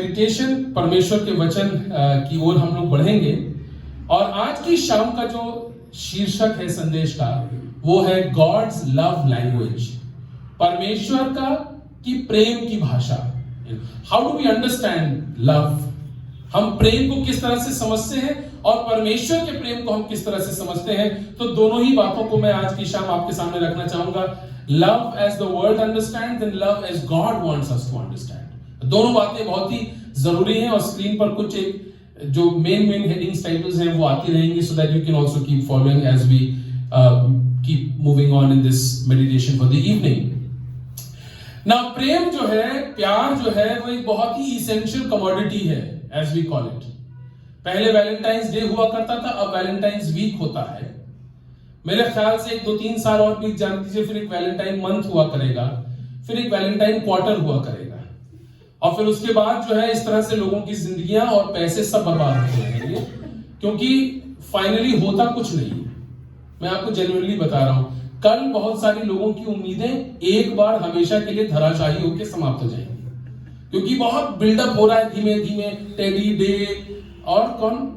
Meditation, परमेश्वर के वचन की ओर हम लोग बढ़ेंगे। और आज की शाम का जो शीर्षक है संदेश का, वो है गॉड्स लव लैंग्वेज, परमेश्वर का की प्रेम की भाषा। How do we understand love? हम प्रेम को किस तरह से समझते हैं और परमेश्वर के प्रेम को हम किस तरह से समझते हैं। तो दोनों ही बातों को मैं आज की शाम आपके सामने रखना चाहूंगा। Love as the world understand and love as God wants us to understand. दोनों बातें बहुत ही जरूरी हैं और स्क्रीन पर कुछ एक जो मेन हेडिंग्स टाइटल्स हैं वो आती रहेंगी, so that you can also keep following as we keep moving on in this meditation for the evening. ना प्रेम जो है, प्यार जो है, वो एक बहुत ही इसेंशियल कमोडिटी है एज वी कॉल इट। पहले वैलेंटाइंस डे हुआ करता था, अब वैलेंटाइंस वीक होता है। मेरे ख्याल से 1-2-3 साल और बीत जाने दीजिए, फिर एक वैलेंटाइन मंथ हुआ करेगा, फिर एक वैलेंटाइन क्वार्टर हुआ करेगा, और फिर उसके बाद जो है इस तरह से लोगों की जिंदगियां और पैसे सब बर्बाद होते रहेंगे, क्योंकि फाइनली होता कुछ नहीं है। मैं आपको जेन्युइनली बता रहा हूं, कल बहुत सारे लोगों की उम्मीदें एक बार हमेशा के लिए धराशायी होकर समाप्त हो जाएंगी, क्योंकि बहुत बिल्डअप हो रहा है धीमे धीमे। टेडी डे और कौन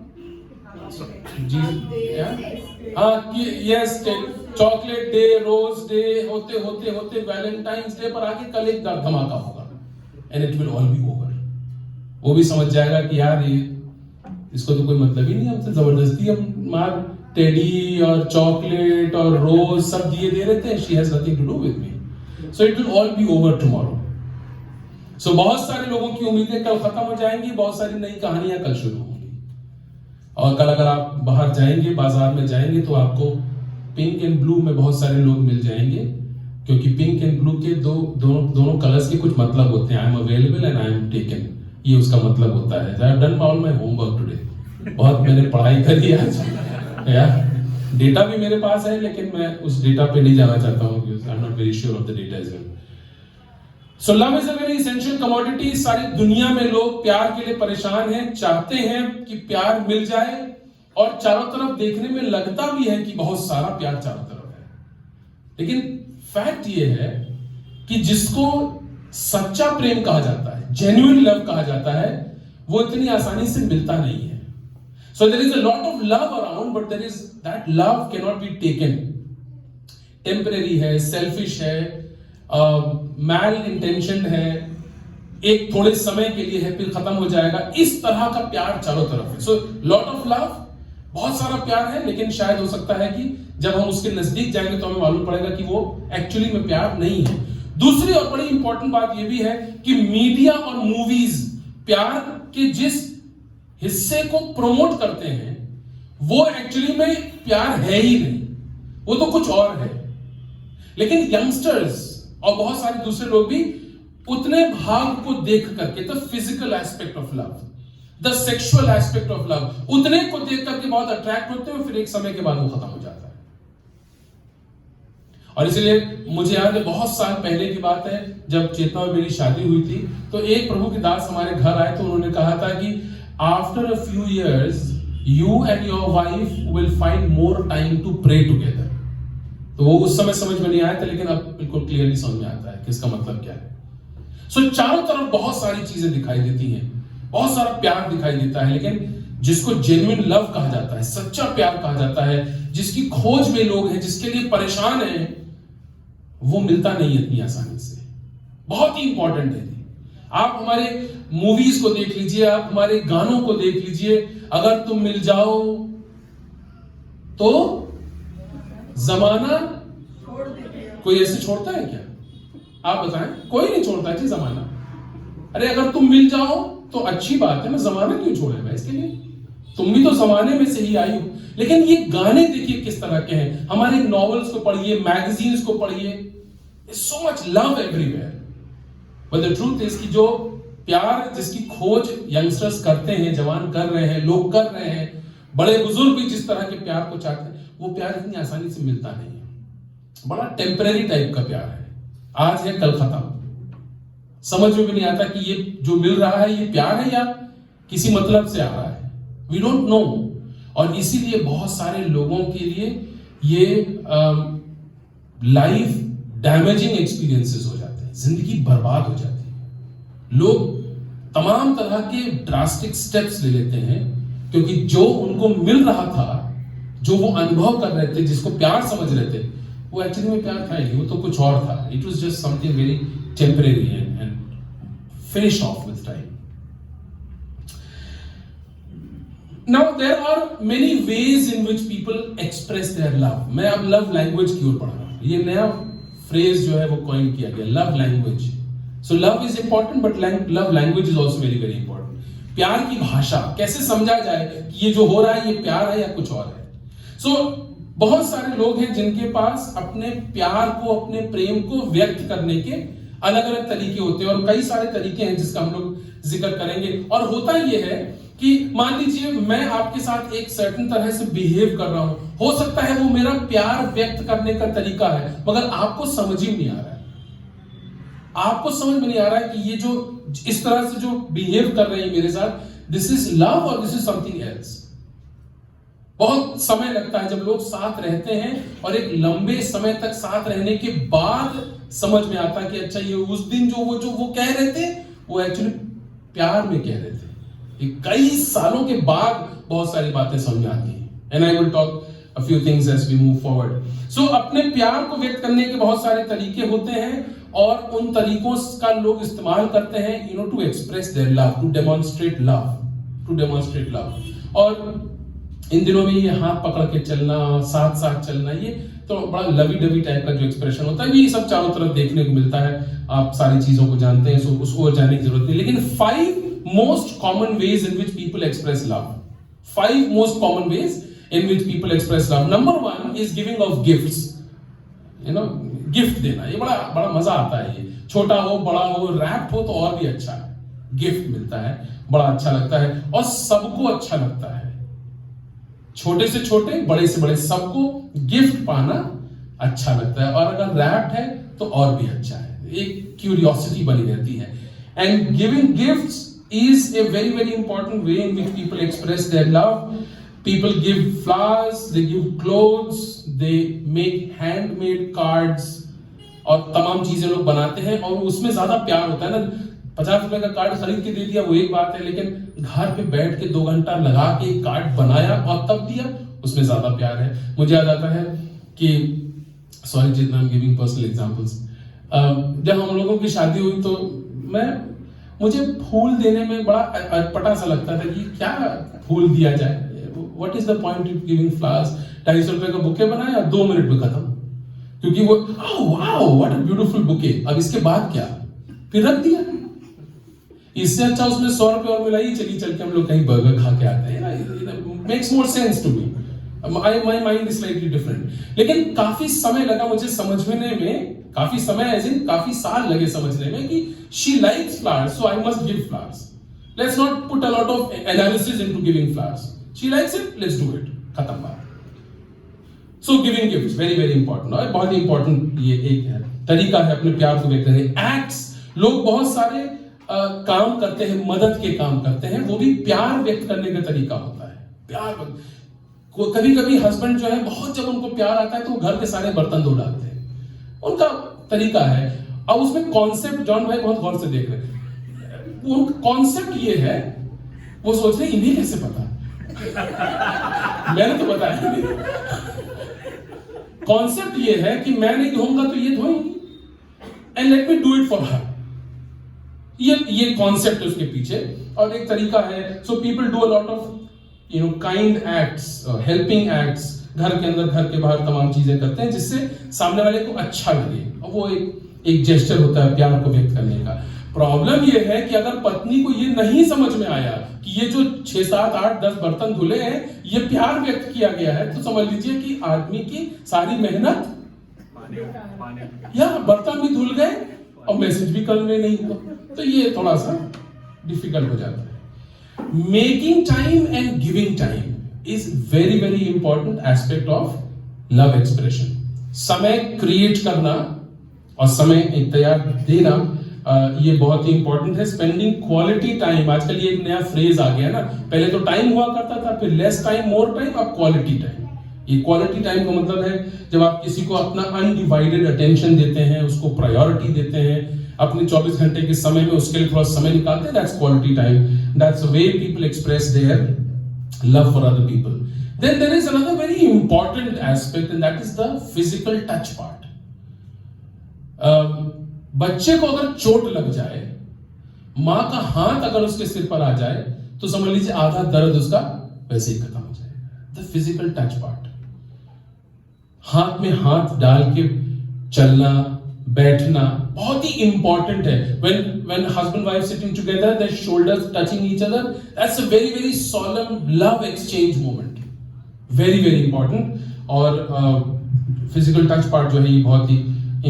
जी, yes, chocolate day, rose day होते होते होते वैलेंटाइंस डे पर आके कल एक धमाका होगा, and it will all be over. वो भी समझ जाएगा कि यार ये इसको तो कोई मतलब ही नहीं, हमसे जबरदस्ती हम मार टेडी और चॉकलेट और रोज सब दिए दे रहे थे। She has nothing to do with me, so it will all be over tomorrow. So बहुत सारे लोगों की उम्मीदें कल खत्म हो जाएंगी, बहुत सारी नई कहानियां कल शुरू होंगी। और कल अगर आप बाहर जाएंगे, बाजार में जाएंगे, तो आपको पिंक एंड ब्लू में बहुत सारे लोग मिल जाएंगे, क्योंकि पिंक एंड ब्लू के दोनों कलर्स के कुछ मतलब होते हैं। I am available and I am taken, ये उसका मतलब होता है। I have done all my homework today, बहुत मैंने पढ़ाई करी आज यार। डेटा भी मेरे पास है, लेकिन मैं उस डेटा पे नहीं जाना चाहता हूँ, I am not very sure of the data as well. So love is a very essential commodity. सारी दुनिया में लोग प्यार के लिए परेशान हैं, चाहते हैं कि प्यार मिल जाए, और चारों तरफ देखने में लगता भी है कि बहुत सारा प्यार चारों तरफ है, लेकिन फैक्ट ये है कि जिसको सच्चा प्रेम कहा जाता है, जेन्युइन लव कहा जाता है, वो इतनी आसानी से मिलता नहीं है। So there is a lot of love around, but there is that love cannot be taken. Temporary है, selfish है, mal intentioned है, एक थोड़े समय के लिए है, फिर खत्म हो जाएगा। इस तरह का प्यार चारों तरफ है। So lot of love, बहुत सारा प्यार है, लेकिन शायद हो सकता है कि जब हम उसके नजदीक जाएंगे तो हमें मालूम पड़ेगा कि वो एक्चुअली में प्यार नहीं है। दूसरी और बड़ी इंपॉर्टेंट बात यह भी है कि मीडिया और मूवीज प्यार के जिस हिस्से को प्रमोट करते हैं, वो एक्चुअली में प्यार है ही नहीं, वो तो कुछ और है। लेकिन यंगस्टर्स और बहुत सारे दूसरे लोग भी उतने भाग को देख करके, the physical aspect of love, the sexual aspect of love, उतने को देख करके बहुत अट्रैक्ट होते हैं, फिर एक समय के बाद वो खत्म हो जाता है। और इसलिए मुझे याद है, बहुत साल पहले की बात है, जब चेतना में मेरी शादी हुई थी, तो एक प्रभु के दास हमारे घर आए, तो उन्होंने कहा था कि after a few years you and your wife will find more time to pray together। तो वो उस समय समझ में नहीं आया था, लेकिन अब बिल्कुल क्लियरली समझ में आता है कि इसका मतलब क्या है। सो चारों तरफ बहुत सारी चीजें दिखाई देती हैं, बहुत सारा प्यार दिखाई देता है, लेकिन जिसको जेन्युइन लव कहा जाता है, सच्चा प्यार कहा जाता है, जिसकी खोज में लोग हैं, जिसके लिए परेशान हैं, वो मिलता नहीं है इतनी आसानी से। बहुत ही इंपॉर्टेंट है। आप हमारे मूवीज को देख लीजिए, आप हमारे गानों को देख लीजिए, अगर तुम मिल जाओ तो जमाना कोई ऐसे छोड़ता है क्या? आप बताएं, कोई नहीं छोड़ता है जी जमाना। अरे अगर तुम मिल जाओ तो अच्छी बात है, मैं जमाना क्यों छोड़ेगा इसके लिए? तुम भी तो जमाने में से ही आई हो। लेकिन ये गाने देखिए किस तरह के हैं, हमारे नॉवेल्स को पढ़िए, मैगजीन्स को पढ़िए, so much love everywhere. But the truth is कि जो प्यार जिसकी खोज यंगस्टर्स करते हैं, जवान कर रहे हैं, लोग कर रहे हैं, बड़े बुजुर्ग भी जिस तरह के प्यार को चाहते हैं, वो प्यार इतनी आसानी से मिलता नहीं है। बड़ा टेम्परेरी टाइप का प्यार है, आज है कल खत्म। समझ में भी नहीं आता कि ये जो मिल रहा है ये प्यार है या किसी मतलब से आ रहा है। We don't know. और इसीलिए बहुत सारे लोगों के लिए ये लाइफ डैमेजिंग एक्सपीरियंसेस हो जाते हैं, जिंदगी बर्बाद हो जाती है। लोग तमाम तरह के ड्रास्टिक स्टेप्स ले लेते हैं, क्योंकि जो उनको मिल रहा था, जो वो अनुभव कर रहे थे, जिसको प्यार समझ रहे थे, वो एक्चुअली में प्यार था ही, वो तो कुछ और था. It was just something very temporary and finish off with time. Now there are many ways in which people express their love. मैं अब लव लैंग्वेज की ओर बढ़ रहा हूं. ये नया फ्रेज जो है वो कॉइन किया गया, love language. So love is important but love language is also very very important. प्यार की भाषा कैसे समझा जाए कि ये जो हो रहा है ये प्यार है या कुछ और है. सो बहुत सारे लोग हैं जिनके पास अपने प्यार को, अपने प्रेम को व्यक्त करने के अलग अलग तरीके होते हैं, और कई सारे तरीके हैं जिसका हम लोग जिक्र करेंगे. और होता ये है कि मान लीजिए मैं आपके साथ एक सर्टेन तरह से बिहेव कर रहा हूं, हो सकता है वो मेरा प्यार व्यक्त करने का तरीका है, मगर आपको समझ ही नहीं आ रहा है. आपको समझ में नहीं आ रहा है कि ये जो इस तरह से जो बिहेव कर रहे हैं मेरे साथ, दिस इज लव और दिस इज समथिंग एल्स. बहुत समय लगता है जब लोग साथ रहते हैं और एक लंबे समय तक साथ रहने के बाद समझ में आता है कि अच्छा ये उस दिन जो वो कह रहे थे वो एक्चुअली प्यार में कह रहे थे. ये कई सालों के बाद बहुत सारी बातें समझ में आती हैं. And I will talk a few things as we move forward. So अपने प्यार को व्यक्त करने के बहुत सारे तरीके होते हैं, और उन तरीकों का लोग इस्तेमाल करते हैं to express their love, to demonstrate love. और इन दिनों में ये हाथ पकड़ के चलना, साथ साथ चलना, ये तो बड़ा लवी डवी टाइप का जो एक्सप्रेशन होता है, ये सब चारों तरफ देखने को मिलता है. आप सारी चीजों को जानते हैं, सो उसको जाने की जरूरत नहीं. लेकिन 5 most common ways in which people express love. 5 most common ways in which people express love. Number 1 is giving of gifts. Gift देना, ये बड़ा मजा आता है. ये छोटा हो, बड़ा हो, रैप हो तो और भी अच्छा है. गिफ्ट मिलता है, बड़ा अच्छा लगता है, और सबको अच्छा लगता है. छोटे से छोटे, बड़े से बड़े, सबको गिफ्ट पाना अच्छा लगता है. और अगर रैप है तो और भी अच्छा है. एक क्यूरियोसिटी बनी रहती है. And giving gifts is a very very important way in which people express their love. People give flowers, they give clothes, they make handmade cards, और तमाम चीजें लोग बनाते हैं, और उसमें ज्यादा प्यार होता है ना. 50 रुपए का कार्ड खरीद के दे दिया वो एक बात है, लेकिन घर पे बैठ के 2 घंटा लगा के एक कार्ड बनाया और तब दिया, उसमें ज्यादा प्यार है. मुझे याद आता है कि सॉरी जितना I'm giving personal examples, जब हम लोगों की शादी हुई तो मुझे फूल देने में बड़ा अटपटा सा लगता था कि क्या फूल दिया जाए. What is the point of giving flowers. 250 रुपए का बुके बनाया, 2 मिनट में खत्म, क्योंकि वो wow what a beautiful bouquet. अब इसके बाद क्या, फिर रख दिया. इससे अच्छा उसमें 100 रुपए और मिलाई, चलिए चल के हम लोग कहीं बर्गर खा के आते हैं. Makes more sense to me. My mind is slightly different. लेकिन काफी समय लगा मुझे समझने में, काफी समय एज इन काफी साल लगे समझने में कि she likes flowers, so I must give flowers. Let's not put a lot of analysis into giving flowers. She likes it, let's do it. खत्म बात. So giving gifts very very important. और बहुत ही important ये एक है तरीका है अपने प्यार को व्यक्त करने. Acts, लोग बहुत सारे काम करते हैं, मदद के काम करते हैं, वो भी प्यार व्यक्त करने का तरीका होता है. प्यार कभी कभी हस्बैंड जो है बहुत, जब उनको प्यार आता है तो वो घर के सारे बर्तन धो डालते हैं. उनका तरीका है. अब उसमें कॉन्सेप्ट जॉन भाई बहुत गौर से देख रहे हैं. वो कॉन्सेप्ट ये है, वो सोच रहे इन्हें कैसे पता, मैंने तो बताया नहीं. कॉन्सेप्ट ये है कि मैं नहीं धोऊंगा तो ये धोएंगी, and let me do it for her. ये कॉन्सेप्ट है उसके पीछे, और एक तरीका है. So people do a lot of kind acts, helping acts, घर के अंदर घर के बाहर तमाम चीजें करते हैं जिससे सामने वाले को अच्छा लगे, और वो एक जेस्चर होता है प्यार को व्यक्त करने का. प्रॉब्लम ये है कि अगर पत्नी को ये नहीं समझ में आया कि ये जो 6, 7, 8, 10 बर्तन धुले हैं ये प्यार व्यक्त किया गया है, तो समझ लीजिए कि आदमी की सारी मेहनत या बर्तन भी धुल गए और मैसेज भी कन्वे नहीं हुआ. तो ये थोड़ा सा डिफिकल्ट हो जाता है. Making time and giving time is very very important aspect of love expression. समय क्रिएट करना और समय तैयार देना, ये बहुत ही इंपॉर्टेंट है. स्पेंडिंग क्वालिटी टाइम, आजकल ये एक नया फ्रेज आ गया ना. पहले तो टाइम हुआ करता था, फिर लेस टाइम मोर टाइम, अब क्वालिटी टाइम. ये क्वालिटी टाइम का मतलब है जब आप किसी को अपना अनडिवाइडेड अटेंशन देते हैं, उसको प्रायोरिटी देते हैं, अपने 24 घंटे के समय में उसके लिए थोड़ा समय निकालते हैं, that's quality time, that's the way people express their love for other people. Then there is another very important aspect and that is the physical touch part. बच्चे को अगर चोट लग जाए, माँ का हाथ अगर उसके सिर पर आ जाए तो समझ लीजिए आधा दर्द उसका वैसे ही खत्म हो जाएगा. द फिजिकल टच पार्ट, हाथ में हाथ डाल के चलना बैठना बहुत ही इंपॉर्टेंट है. when husband wife sitting together, their shoulders touching each other, that's a very very solemn love exchange moment, very very important. और physical touch part जो है ये बहुत ही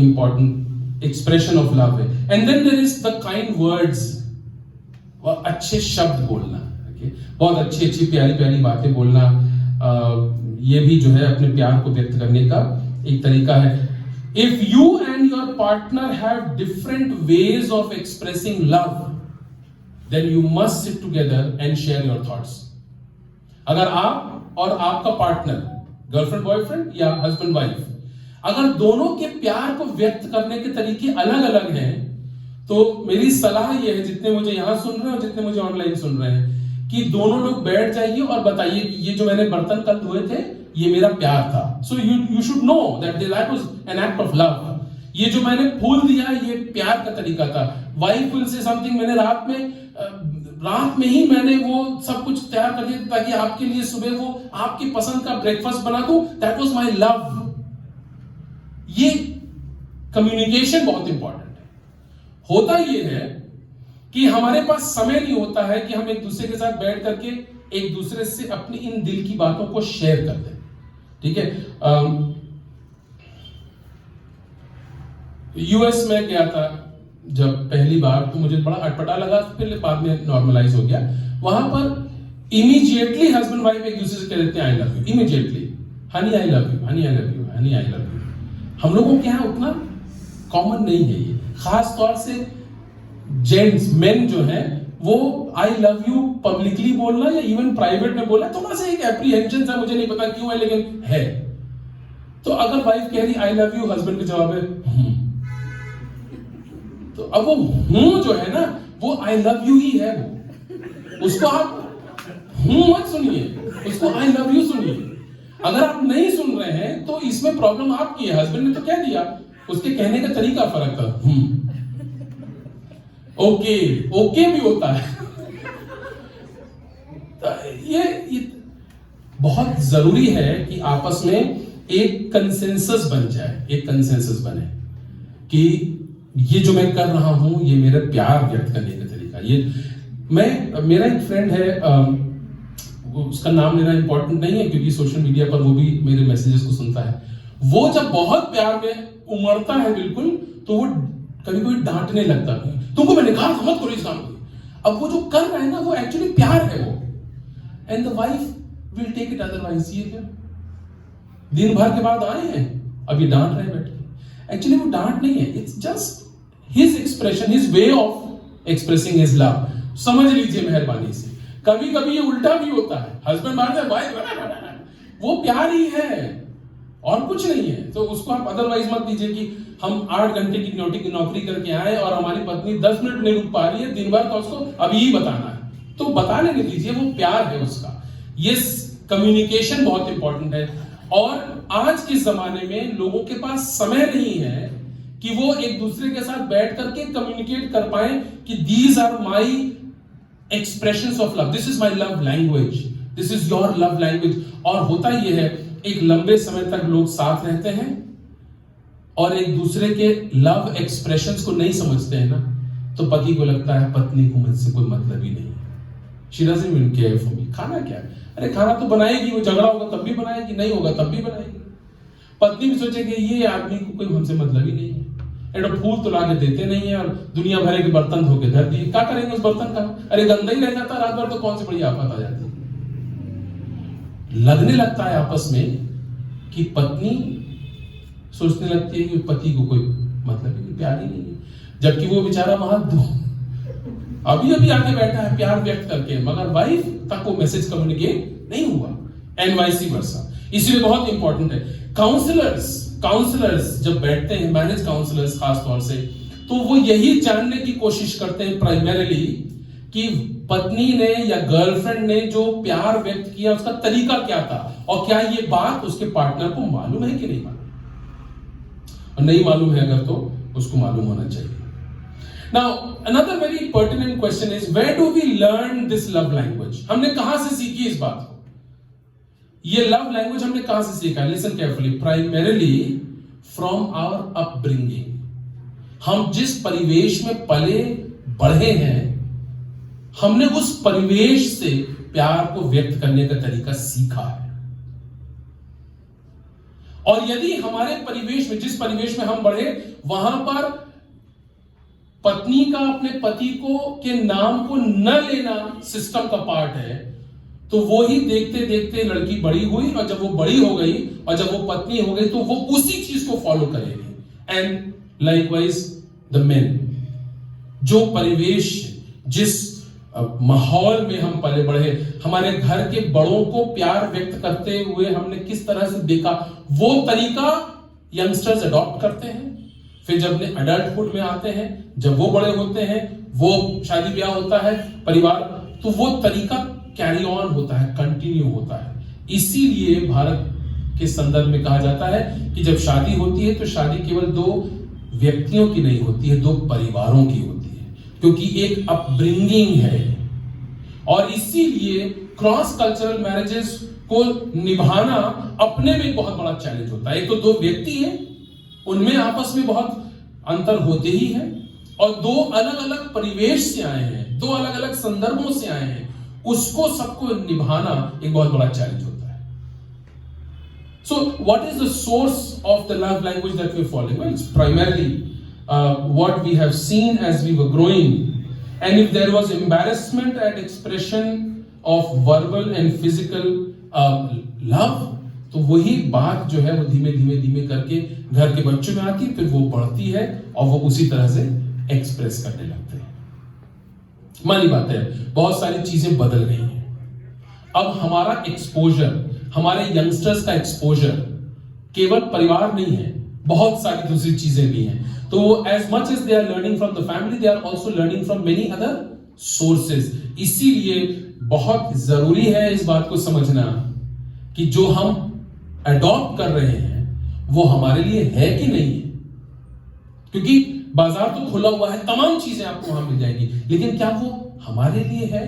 important expression of love है. And then there is the kind words, और अच्छे शब्द बोलना, okay? बहुत अच्छी प्यारी प्यारी बातें बोलना, ये भी जो है अपने प्यार को व्यक्त करने का एक तरीका है. If you and your partner have different ways of expressing love, then you must sit together and share your thoughts. अगर आप और आपका पार्टनर, गर्लफ्रेंड बॉयफ्रेंड या हस्बैंड वाइफ, अगर दोनों के प्यार को व्यक्त करने के तरीके अलग अलग हैं, तो मेरी सलाह यह है, जितने मुझे यहां सुन रहे हैं और जितने मुझे ऑनलाइन सुन रहे हैं, कि दोनों लोग बैठ जाइए और बताइए कि ये जो मैंने बर्तन कल धोए थे ये मेरा प्यार था. So you should know that that was an act of love. ये जो मैंने फूल दिया ये प्यार का तरीका था. वाइफ विल से समथिंग, मैंने रात में ही मैंने वो सब कुछ तैयार कर दिया ताकि आपके लिए सुबह वो आपकी पसंद का ब्रेकफास्ट बना दूं, दैट वाज माय लव. ये कम्युनिकेशन बहुत इंपॉर्टेंट है. होता ये है कि हमारे पास समय नहीं होता है कि हम एक दूसरे के साथ बैठ करके एक दूसरे से अपनी इन दिल की बातों को शेयर कर दें. ठीक है, यूएस में गया था जब पहली बार, तो मुझे बड़ा अटपटा लगा, फिर बाद में नॉर्मलाइज हो गया. वहां पर इमीडिएटली हस्बैंड वाइफ एक दूसरे से कह देते हैं I love you, immediately, Honey I love you, Honey I love you, Honey I love you. हम लोगों के यहां उतना कॉमन नहीं है ये. खास तौर से जेंट्स, मेन जो है वो आई लव यू पब्लिकली बोलना या इवन प्राइवेट में बोलना थोड़ा सा एक एप्रीहेंशन है, मुझे नहीं पता क्यों है लेकिन है. तो अगर वाइफ कह रही आई लव यू, हस्बैंड का जवाब है तो अब वो जो है ना वो आई लव यू ही है. वो उसको आप मत सुनिए, उसको आई लव यू सुनिए. अगर आप नहीं सुन रहे हैं तो इसमें प्रॉब्लम आपकी है. हस्बैंड ने तो कह दिया, उसके कहने का तरीका फर्क था. ओके भी होता है. तो ये बहुत जरूरी है कि आपस में एक कंसेंसस बन जाए, एक कंसेंसस बने कि ये जो मैं कर रहा हूं ये मेरा प्यार व्यक्त करने का तरीका. ये मेरा एक फ्रेंड है, उसका नाम लेना इंपॉर्टेंट नहीं है क्योंकि सोशल मीडिया पर वो भी मेरे मैसेजेस को सुनता है. वो जब बहुत प्यार में उमड़ता है बिल्कुल, तो वो कभी कभी डांटने लगता है, तुमको मैंने कहा था मत करो इस काम को. अब वो जो कर रहा है ना वो एक्चुअली प्यार है वो. And the wife will take it otherwise. ये दिन भर के बाद आए हैं, अभी डांट रहे हैं बैठ के. एक्चुअली वो डांट नहीं है, it's just his expression, his way of expressing his love. समझ लीजिए मेहरबानी से. कभी कभी ये उल्टा भी होता है, हस्बैंड मारता है वाइफ, वो प्यार ही है और कुछ नहीं है. तो उसको आप अदरवाइज मत दीजिए कि हम 8 घंटे की नौकरी करके आए और हमारी पत्नी 10 मिनट नहीं रुक पा रही है, दिन भर तो उसको अभी ही बताना है. तो बता लेने दीजिए, वो प्यार है उसका. ये कम्युनिकेशन बहुत इंपॉर्टेंट है. और आज के जमाने में लोगों के पास समय नहीं है कि वो एक दूसरे के साथ बैठ करके कम्युनिकेट कर पाए कि these are my expressions of love, this is my love language, this is your love language. और होता यह है, एक लंबे समय तक लोग साथ रहते हैं और एक दूसरे के लव एक्सप्रेशंस को नहीं समझते हैं ना, तो पति को लगता है पत्नी को मुझसे कोई मतलब ही नहीं है. She doesn't even care for me. खाना क्या है, अरे खाना तो बनाएगी, वो झगड़ा होगा तब भी बनाएगी, नहीं होगा तब भी बनाएगी. पत्नी भी सोचेगी ये आदमी को कोई हमसे मतलब ही नहीं है. एडो फूल तो लाके देते नहीं है और दुनिया भर के बर्तन धो के धर दिए, क्या करेंगे उस बर्तन का, अरे गंदा ही रह जाता रात भर तो कौन सी बड़ी आफत आ जाती. लगने लगता है आपस में कि पत्नी सोचने लगती है कि पति को कोई मतलब ही नहीं, प्यार ही नहीं है, जबकि वो बेचारा वहां अभी आके बैठा है प्यार व्यक्त करके, मगर वाइफ तक वो मैसेज कम्युनिकेट नहीं हुआ. And vice versa. इसलिए बहुत इंपॉर्टेंट है. काउंसलर्स जब बैठते हैं, मैरिज काउंसलर्स खास तौर से, तो वो यही जानने की कोशिश करते हैं प्राइमरीली कि पत्नी ने या गर्लफ्रेंड ने जो प्यार व्यक्त किया उसका तरीका क्या था, और क्या ये बात उसके पार्टनर को मालूम है कि नहीं मालूम। और नहीं मालूम है अगर तो उसको मालूम होना चाहिए। Now another very pertinent question is, where do we learn this love language? हमने कहां से सीखी इस बात को? ये लव लैंग्वेज हमने कहां से सीखा? Listen carefully. Primarily from our upbringing. हम जिस परिवेश में पले बढ़े हैं, हमने उस परिवेश से प्यार को व्यक्त करने का तरीका सीखा है। और यदि हमारे परिवेश में, जिस परिवेश में हम बढ़े, वहां पर पत्नी का अपने पति को के नाम को न लेना सिस्टम का पार्ट है, तो वो ही देखते देखते लड़की बड़ी हुई, और जब वो बड़ी हो गई और जब वो पत्नी हो गई तो वो उसी चीज को फॉलो करेगी। एंड लाइकवाइज द मेन, जो परिवेश, जिस माहौल में हम पले बढ़े, हमारे घर के बड़ों को प्यार व्यक्त करते हुए हमने किस तरह से देखा, वो तरीका यंगस्टर्स अडॉप्ट करते हैं। फिर जब अडल्टहुड में आते हैं, जब वो बड़े होते हैं, वो शादी ब्याह होता है, परिवार, तो वो तरीका कैरी ऑन होता है, कंटिन्यू होता है। इसीलिए भारत के संदर्भ में कहा जाता है कि जब शादी होती है तो शादी केवल दो व्यक्तियों की नहीं होती है, दो परिवारों की होती है, क्योंकि एक अपब्रिंगिंग है। और इसीलिए क्रॉस कल्चरल मैरिजेस को निभाना अपने में एक बहुत बड़ा चैलेंज होता है। एक तो दो व्यक्ति हैं, उनमें आपस में बहुत अंतर होते ही है, और दो अलग अलग परिवेश से आए हैं, दो अलग अलग संदर्भों से आए हैं, उसको सबको निभाना एक बहुत बड़ा चैलेंज होता है। So what is the source of the love language that we're following? Well, it's primarily what we have seen as we were growing. And if there was embarrassment at expression of verbal and physical love, तो वही बात जो है वो धीमे धीमे धीमे करके घर के बच्चों में आती है, फिर वो बढ़ती है और वो उसी तरह से एक्सप्रेस करने लगते हैं। मानी बात है, बहुत सारी चीजें बदल गई हैं। अब हमारा एक्सपोजर, हमारे यंगस्टर्स का एक्सपोजर केवल परिवार नहीं है, बहुत सारी दूसरी चीजें भी हैं। तो as much as they are learning from the family, they are also learning from many other sources. इसीलिए बहुत जरूरी है इस बात को समझना कि जो हम अडॉप्ट कर रहे हैं वो हमारे लिए है कि नहीं है। क्योंकि बाजार तो खुला हुआ है, तमाम चीजें आपको वहां मिल जाएंगी, लेकिन क्या वो हमारे लिए है?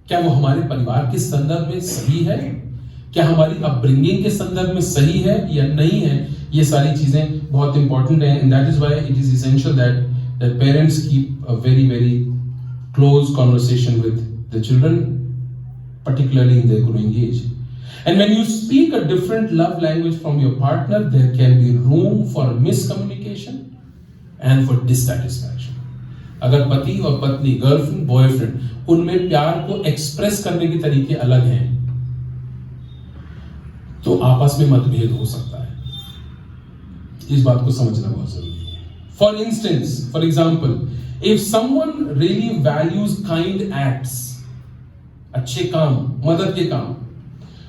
क्या वो हमारे परिवार के संदर्भ में सही है? क्या हमारी अपब्रिंगिंग के संदर्भ में सही है या नहीं है? ये सारी चीजें बहुत इंपॉर्टेंट है। And that is why it is essential that parents keep a very very close conversation with the children, particularly in their growing age. And when you speak a different love language from your partner, there can be room for miscommunication and for dissatisfaction. अगर पति और पत्नी, girlfriend, boyfriend, उनमें प्यार को express करने के तरीके अलग हैं, तो आपस में मतभेद हो सकता है। इस बात को समझना बहुत जरूरी है। For instance, for example, if someone really values kind acts, अच्छे काम, मदद के काम,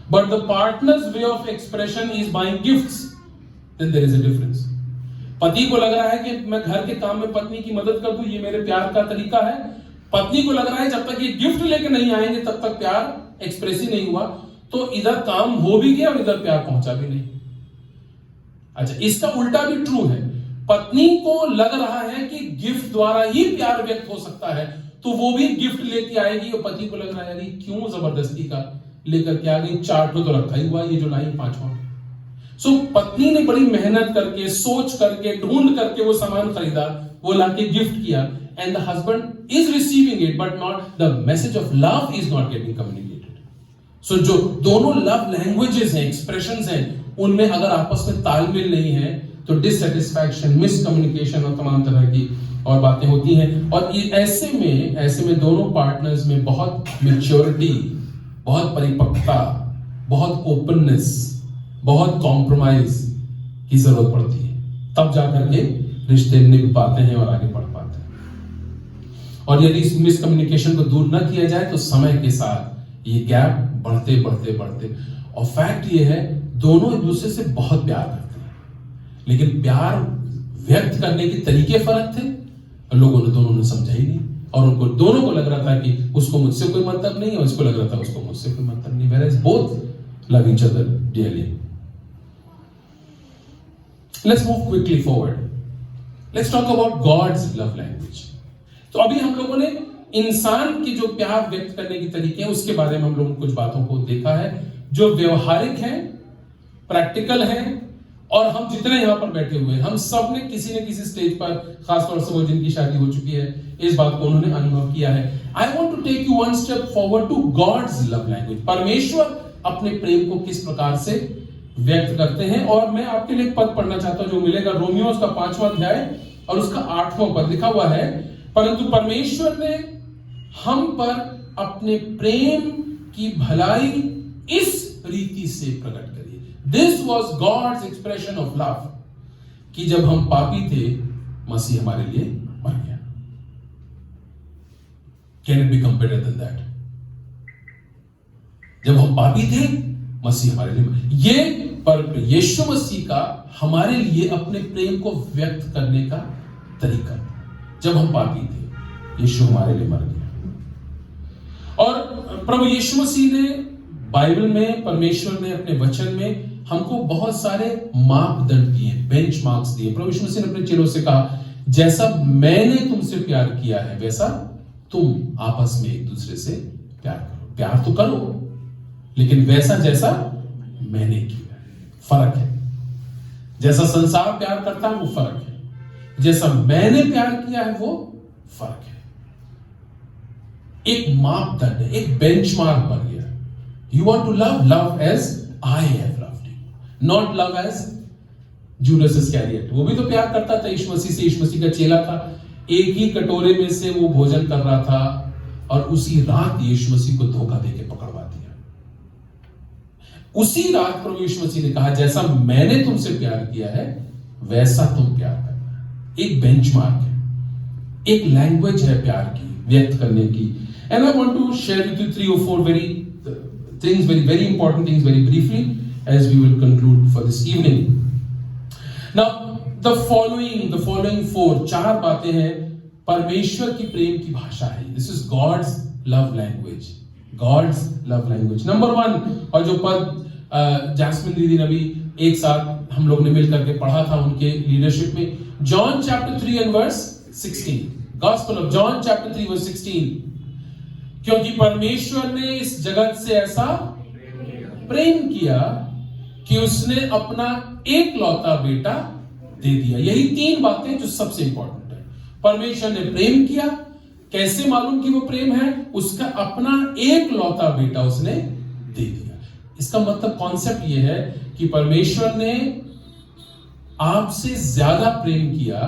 but the partner's way of expression is buying gifts, then there is a difference. पति को लग रहा है कि मैं घर के काम में पत्नी की मदद कर दूं, ये मेरे प्यार का तरीका है। पत्नी को लग रहा है जब तक ये गिफ्ट लेके नहीं आएंगे तब तक प्यार एक्सप्रेस ही नहीं हुआ, तो इधर काम हो भी गया और इधर प्यार पहुंचा भी नहीं। अच्छा, इसका उल्टा भी ट्रू है। पत्नी को लग रहा है कि गिफ्ट द्वारा ही प्यार व्यक्त हो सकता है, तो वो भी गिफ्ट लेके आएगी, और पति को लग रहा है क्यों जबरदस्ती का लेकर के आ गई, 4 तो रखा ही हुआ, ये जो लाई 5वां। सो पत्नी ने बड़ी मेहनत करके, सोच करके, ढूंढ करके वो सामान खरीदा, वो लाके गिफ्ट किया, and the husband is receiving it, but not the message of love is not getting communicated. So जो दोनों लव लैंग्वेजेस हैं, एक्सप्रेशंस हैं, उनमें अगर आपस में तालमेल नहीं है तो डिससैटिस्फैक्शन, मिसकम्युनिकेशन और तमाम तरह की और बातें होती हैं। और ये ऐसे में दोनों पार्टनर्स में बहुत मैच्योरिटी, बहुत परिपक्वता, बहुत ओपननेस, बहुत कॉम्प्रोमाइज की जरूरत पड़ती है, तब जाकर के रिश्ते निभ पाते हैं और आगे बढ़ पाते हैं। और यदि इस मिसकम्युनिकेशन को दूर न किया जाए तो समय के साथ ये गैप बढ़ते और फैक्ट ये है, दोनों एक दूसरे से बहुत प्यार करते हैं, लेकिन प्यार व्यक्त करने के तरीके फर्क थे, और दोनों ने समझा ही नहीं, और उनको दोनों को लग रहा था कि उसको मुझसे कोई मतलब नहीं है, और इसको लग रहा था उसको मुझसे कोई मतलब नहीं। Whereas both love each other dearly. Let's move quickly forward. Let's talk about God's love language. तो अभी हम लोगों ने इंसान की जो प्यार व्यक्त करने की तरीके हैं उसके बारे में हम लोगों ने कुछ बातों को देखा है जो व्यवहारिक हैं, प्रैक्टिकल हैं, और हम जितने यहां पर बैठे हुए हैं हम सब ने किसी न किसी स्टेज पर, खासतौर से वो जिनकी शादी हो चुकी है, इस बात को उन्होंने अनुभव किया है। I want to take you one step forward to God's love language. परमेश्वर अपने प्रेम को किस प्रकार से व्यक्त करते हैं, और मैं आपके लिए पद पढ़ना चाहता हूं जो मिलेगा रोमियो उसका 5वां अध्याय और उसका 8वां पद। लिखा हुआ है, परंतु परमेश्वर ने हम पर अपने प्रेम की भलाई इस रीति से प्रकट करी। This was God's expression of love, कि जब हम पापी थे मसीह हमारे लिए मर गया। Can it become better than that? जब हम पापी थे मसीह हमारे लिए, ये पर यीशु मसीह का हमारे लिए अपने प्रेम को व्यक्त करने का तरीका। जब हम पापी थे यीशु हमारे लिए मर गया। और प्रभु यीशु मसीह ने बाइबल में, परमेश्वर ने अपने वचन में हमको बहुत सारे मापदंड दिए, बेंच मार्क्स दिए। प्रभु यीशु मसीह ने अपने चेलों से कहा, जैसा मैंने तुमसे प्यार किया है वैसा तुम आपस में एक दूसरे से प्यार करो। प्यार तो करो, लेकिन वैसा जैसा मैंने किया है। फर्क है। जैसा संसार प्यार करता है वो फर्क है, जैसा मैंने प्यार किया है वो फर्क है। एक मापदंड है, एक बेंचमार्क बन गया। You want to love as I have loved you, not love as Judas Iscariot. वो भी तो प्यार करता था यीशु मसीह से, यीशु मसीह का चेला था। एक ही कटोरे में से वो भोजन कर रहा था और उसी रात यीशु मसीह को धोखा देके पकड़वा दिया। उसी रात प्रभु यीशु मसीह ने कहा, जैसा मैंने तुमसे प्यार किया है वैसा तुम प्यार करना। एक बेंचमार्क है, एक लैंग्वेज है प्यार की, व्यक्त करने की। And I want to share with you 3 or 4 very important things very briefly as we will conclude for this evening. Now the following 4 बातें हैं परमेश्वर की प्रेम की भाषा है। This is God's love language. God's love language. Number 1, और जो पद जैस्मिन दीदी ने भी एक साथ हम लोग ने मिल करके पढ़ा था उनके लीडरशिप में, John chapter 3 and verse 16. Gospel of John chapter 3 verse 16. क्योंकि परमेश्वर ने इस जगत से ऐसा प्रेम किया कि उसने अपना एकलौता बेटा दे दिया। यही 3 बातें जो सबसे इंपॉर्टेंट है। परमेश्वर ने प्रेम किया, कैसे मालूम कि वो प्रेम है? उसका अपना एकलौता बेटा उसने दे दिया। इसका मतलब कॉन्सेप्ट ये है कि परमेश्वर ने आपसे ज्यादा प्रेम किया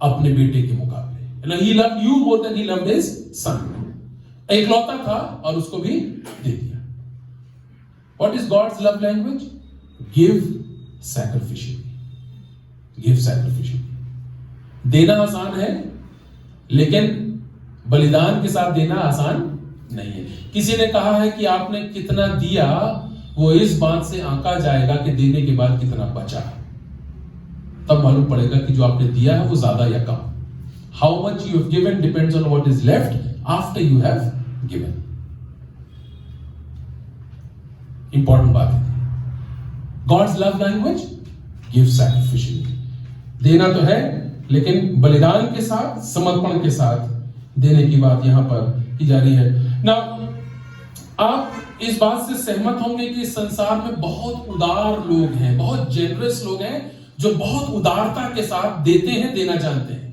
अपने बेटे के मुकाबले। He loved you more than he loved his son. एकलौता था और उसको भी दे दिया। What is God's love language? Give sacrificially. Give sacrificially. देना आसान है, लेकिन बलिदान के साथ देना आसान नहीं है। किसी ने कहा है कि आपने कितना दिया वो इस बात से आंका जाएगा कि देने के बाद कितना बचा। तब मालूम पड़ेगा कि जो आपने दिया है वो ज्यादा या कम। How much you have given depends on what is left after you have given. Important बात है। God's love language, give sacrificially. देना तो है, लेकिन बलिदान के साथ, समर्पण के साथ देने की बात यहां पर की जा रही है। Now, आप इस बात से सहमत होंगे कि संसार में बहुत उदार लोग हैं, बहुत जेनरस लोग हैं जो बहुत उदारता के साथ देते हैं, देना जानते हैं।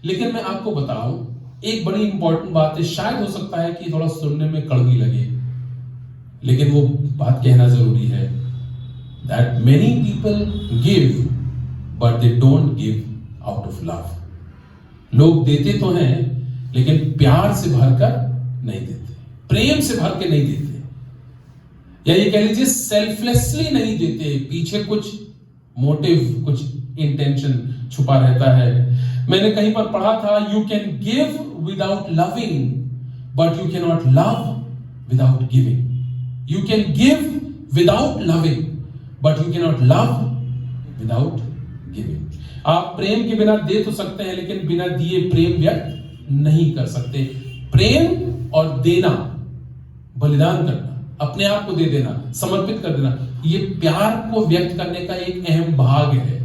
लेकिन मैं आपको बताऊं, एक बड़ी इंपॉर्टेंट बात है, शायद हो सकता है कि थोड़ा सुनने में कड़वी लगे, लेकिन वो बात कहना जरूरी है। That many people give, but they don't give out of love. लोग देते तो हैं, लेकिन प्यार से भरकर नहीं देते, प्रेम से भर के नहीं देते, या ये कह लीजिए सेल्फलेसली नहीं देते। पीछे कुछ मोटिव, कुछ इंटेंशन छुपा रहता है। मैंने कहीं पर पढ़ा था, you can give without loving, but you can not love without giving. You can give without loving, but you can not love without giving. आप प्रेम के बिना दे तो सकते हैं, लेकिन बिना दिए प्रेम व्यक्त नहीं कर सकते। प्रेम और देना, बलिदान करना, अपने आप को दे देना, समर्पित कर देना, ये प्यार को व्यक्त करने का एक अहम भाग है।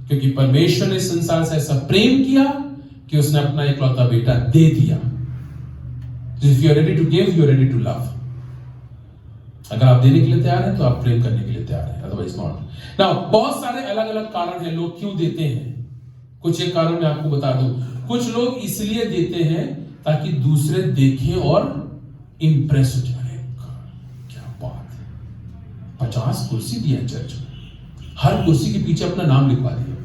क्योंकि परमेश्वर ने संसार से ऐसा प्रेम किया कि उसने अपना इकलौता बेटा दे दिया। If you are ready to give, you are ready to love. अगर आप देने के लिए तैयार हैं तो आप प्रेम करने के लिए तैयार हैं, अदरवाइज नॉट। नाउ बहुत सारे अलग अलग कारण हैं लोग क्यों देते हैं। कुछ एक कारण मैं आपको बता दूं। कुछ लोग इसलिए देते हैं ताकि दूसरे देखें और इंप्रेस हो जाए। क्या बात है, 50 कुर्सी दिया चर्च में, हर कुर्सी के पीछे अपना नाम लिखवा दिया,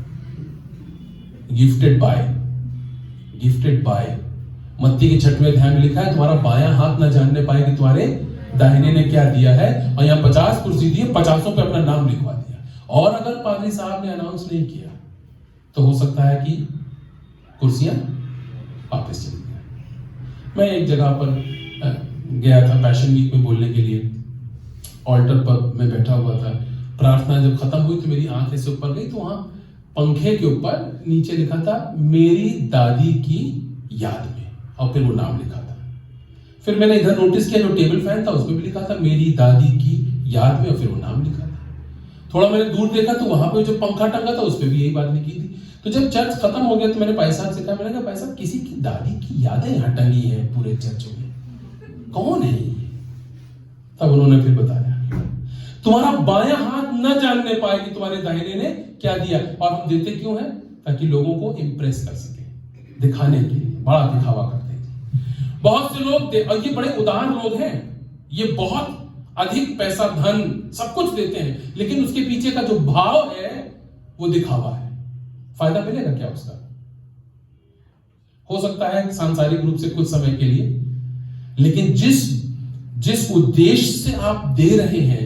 गिफ्टेड बाय। मत्ती के 6वें अध्याय में लिखा है तुम्हारा बायां हाथ ना जानने पाए कि तुम्हारे दाहिने ने क्या दिया है। और यहाँ 50 कुर्सी दी, 50 पे अपना नाम लिखवा दिया। और अगर पादरी साहब ने अनाउंस नहीं किया तो हो सकता है कि कुर्सियां वापस चली जाए। मैं एक जगह पर गया था पैशन वीक में बोलने के लिए, ऑल्टर पर मैं बैठा हुआ था। प्रार्थना जब खत्म हुई तो मेरी आंख ऐसे ऊपर गई, तो वहां पंखे के ऊपर नीचे लिखा था मेरी दादी की याद में, और फिर वो नाम लिखा था। फिर मैंने इधर नोटिस किया जो टेबल फैन था उसमें भी लिखा था मेरी दादी की याद में, और फिर वो नाम लिखा था। थोड़ा मैंने दूर देखा तो वहां पे जो पंखा टंगा था उस पर भी यही बात लिखी थी। तो जब चर्च खत्म हो गया तो मैंने भाई साहब से कहा, मैंने कहा भाई साहब किसी की दादी की यादें यहाँ टंगी है पूरे चर्च में, कौन है ये? तब उन्होंने फिर बताया तुम्हारा बायां हाथ न जानने पाए कि तुम्हारे दाहिने ने क्या दिया। और हम देते क्यों हैं? ताकि लोगों को इंप्रेस कर सके, दिखाने के लिए, बड़ा दिखावा करते हैं बहुत से लोग। और ये बड़े उदार लोग हैं, ये बहुत अधिक पैसा धन सब कुछ देते हैं, लेकिन उसके पीछे का जो भाव है वो दिखावा है। फायदा मिलेगा क्या उसका? हो सकता है सांसारिक रूप से कुछ समय के लिए, लेकिन जिस उद्देश्य से आप दे रहे हैं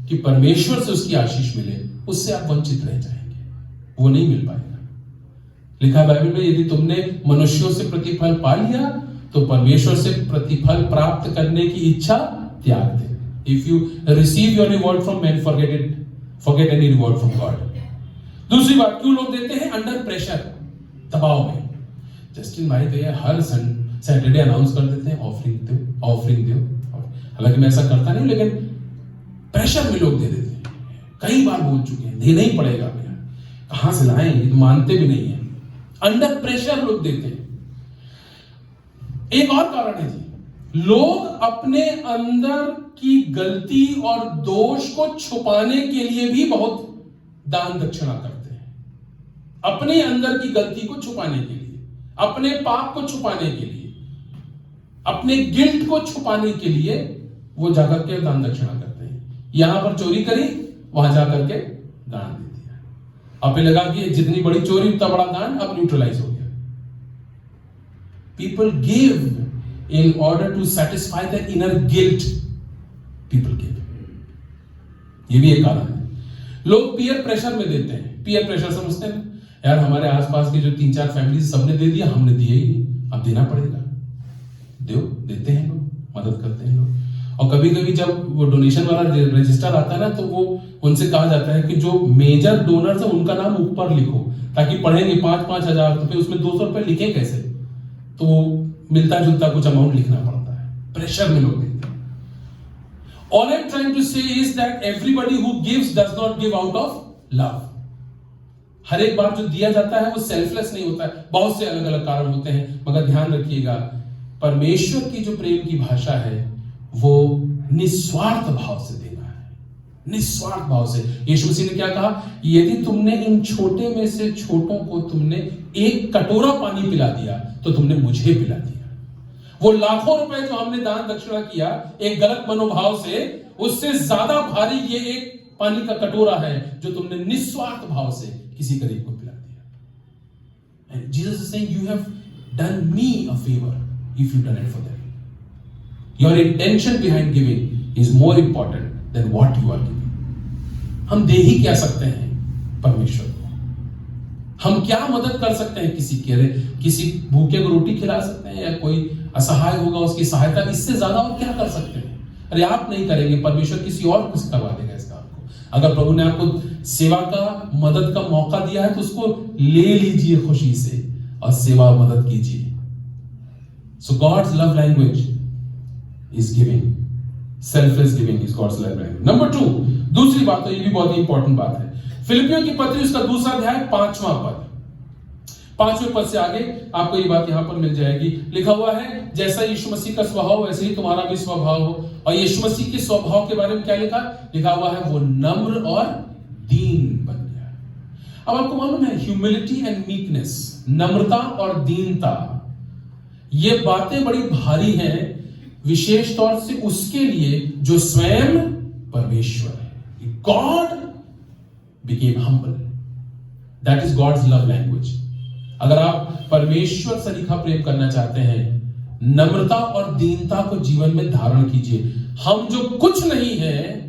कि परमेश्वर से उसकी आशीष मिले, उससे आप वंचित रह जाएंगे, वो नहीं मिल पाएगा। लिखा बाइबल में यदि तुमने मनुष्यों से प्रतिफल पा लिया तो परमेश्वर से प्रतिफल प्राप्त करने की इच्छा त्याग दे। If you receive your reward from men, forget any reward from God. दूसरी बात, क्यों लोग देते हैं? अंडर प्रेशर, दबाव में। जस्टिन भाई तो ये हर सैटरडे अनाउंस कर देते हैं ऑफरिंग दो। हालांकि मैं ऐसा करता नहीं, लेकिन प्रेशर में लोग दे देते हैं। कई बार बोल चुके हैं देना ही पड़ेगा भैया, कहां से लाएं, ये तो मानते भी नहीं है। अंडर प्रेशर लोग देते हैं। एक और कारण है जी, लोग अपने अंदर की गलती और दोष को छुपाने के लिए भी बहुत दान दक्षिणा करते हैं। अपने अंदर की गलती को छुपाने के लिए, अपने पाप को छुपाने के लिए, अपने गिल्ट को छुपाने के लिए वो जाकर के दान दक्षिणा करते हैं। यहां पर चोरी करी, वहां जाकर के दान दे दिया। अब लगा कि जितनी बड़ी चोरी उतना बड़ा दान, अब न्यूट्रलाइज हो गया। People give in order to satisfy their inner guilt. People give. ये भी एक कारण है। लोग पीयर प्रेशर में देते हैं। पीयर प्रेशर समझते हैं यार, हमारे आसपास के जो 3-4 फैमिली सबने दे दिया, हमने दिया ही नहीं, अब देना पड़ेगा। देते हैं लोग, मदद करते हैं लोग। और कभी कभी जब वो डोनेशन वाला रजिस्टर आता है ना, तो वो उनसे कहा जाता है कि जो मेजर डोनर्स है उनका नाम ऊपर लिखो, ताकि पढ़ेंगे 5-5 हजार रुपए, उसमें 200 रुपए लिखे कैसे? तो मिलता जुलता कुछ अमाउंट लिखना पड़ता है। प्रेशर में लोग देते हैं। All I'm trying to say is that everybody who gives does not give out of love. हर एक बार जो दिया जाता है वो सेल्फलेस नहीं होता है। बहुत से अलग अलग कारण होते हैं, मगर ध्यान रखिएगा, परमेश्वर की जो प्रेम की भाषा है वो निस्वार्थ भाव से देना है, निस्वार्थ भाव से। यीशु मसीह ने क्या कहा? यदि तुमने इन छोटे में से छोटों को तुमने एक कटोरा पानी पिला दिया तो तुमने मुझे पिला दिया। वो लाखों रुपए जो हमने दान दक्षिणा किया एक गलत मनोभाव से, उससे ज्यादा भारी ये एक पानी का कटोरा है जो तुमने निस्वार्थ भाव से किसी गरीब को पिला दिया। And Jesus is saying, you have done me a favor if you've done it for them. Your intention behind giving is more important than what you are giving. हम दे ही क्या सकते हैं परमेश्वर को? हम क्या मदद कर सकते हैं किसी भूखे को रोटी खिला सकते हैं, या कोई असहाय होगा उसकी सहायता, इससे ज्यादा और क्या कर सकते हैं? अरे आप नहीं करेंगे, परमेश्वर किसी और को करवा देगा इस काम को। अगर प्रभु ने आपको सेवा का, मदद का मौका दिया है तो उसको ले लीजिए खुशी से और सेवा मदद कीजिए। So God's love language is giving, selfless giving is God's love language. Number 2, दूसरी बात, तो ये भी बहुत ही इंपॉर्टेंट बात है, फिलिपियों की पत्री उसका दूसरा अध्याय 5वां पद, 5वें पद से आगे आपको ये बात यहां पर मिल जाएगी। लिखा हुआ है, जैसा यीशु मसीह का स्वभाव वैसे ही तुम्हारा भी स्वभाव हो। और यीशु मसीह के स्वभाव के बारे में क्या लिखा? लिखा हुआ है वो नम्र और दीन बन गया। अब आपको मालूम है, ह्यूमिलिटी एंड मीकनेस, नम्रता और दीनता, ये बातें बड़ी भारी हैं, विशेष तौर से उसके लिए जो स्वयं परमेश्वर है। God became humble. That is God's love language. अगर आप परमेश्वर सरीखा प्रेम करना चाहते हैं, नम्रता और दीनता को जीवन में धारण कीजिए। हम जो कुछ नहीं है,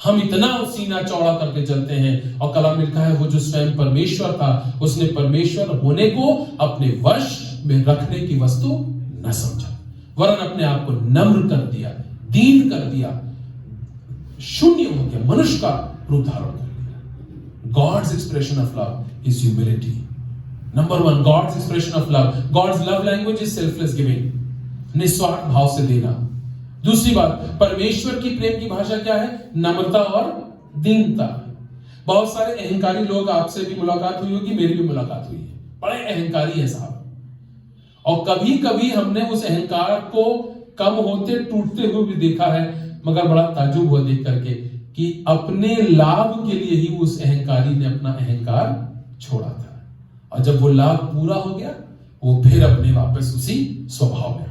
हम इतना सीना चौड़ा करके चलते हैं। और कलाम में लिखा है, वो जो स्वयं परमेश्वर था, उसने परमेश्वर होने को अपने वश में रखने की वस्तु न समझा, वरन अपने आप को नम्र कर दिया, दीन कर दिया, शून्य हो गया, मनुष्य का रूप धारण कर दिया। God's expression of love is humility. Number 1, God's expression of love. God's love language is selfless giving. निस्वार्थ भाव से देना। दूसरी बात, परमेश्वर की प्रेम की भाषा क्या है? नम्रता और दीनता। बहुत सारे अहंकारी लोग, आपसे भी मुलाकात हुई होगी, मेरी भी मुलाकात हुई है, बड़े अहंकारी है साहब। और कभी कभी हमने उस अहंकार को कम होते टूटते हुए भी देखा है, मगर बड़ा ताज्जुब हुआ देख करके कि अपने लाभ के लिए ही उस अहंकारी ने अपना अहंकार छोड़ा था, और जब वो लाभ पूरा हो गया, वो फिर अपने वापस उसी स्वभाव में आ गया।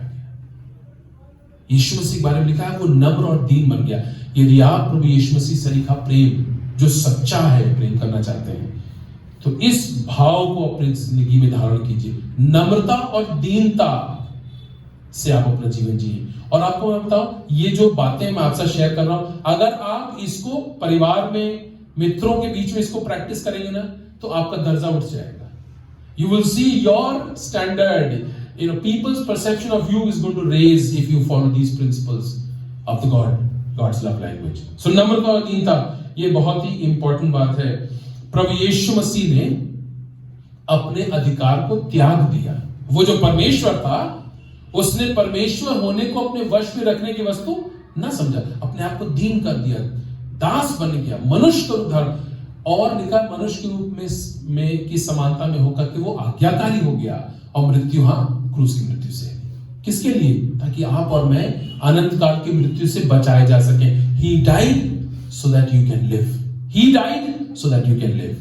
यीशु मसीह के बारे में लिखा है, वो नम्र और दीन बन गया। यदि आप प्रभु यीशु मसीह सरीखा प्रेम, जो सच्चा है, प्रेम करना चाहते हैं, तो इस भाव को अपनी जिंदगी में धारण कीजिए। नम्रता और दीनता से आप अपना जीवन जिए। और आपको मैं बताऊं, ये जो बातें मैं आपसे शेयर कर रहा हूं, अगर आप इसको परिवार में, मित्रों के बीच में इसको प्रैक्टिस करेंगे ना, तो आपका दर्जा उठ जाएगा। You will see your standard, people's perception of you is going to raise if you follow these principles of the God's love language. So नम्रता और दीनता, ये बहुत ही इंपॉर्टेंट बात है। प्रभु यीशु मसीह ने अपने अधिकार को त्याग दिया। वो जो परमेश्वर था, उसने परमेश्वर होने को अपने वश में रखने की वस्तु न समझा, अपने आप को दीन कर दिया, दास बन गया, मनुष्य का रूप धारण, और लिखा मनुष्य के रूप में की समानता में होकर के वो आज्ञाकारी हो गया, और मृत्यु, क्रूस की मृत्यु से। किसके लिए? ताकि आप और मैं अनंत काल की मृत्यु से बचाए जा सके। He died so that you can live. He died so that you can live.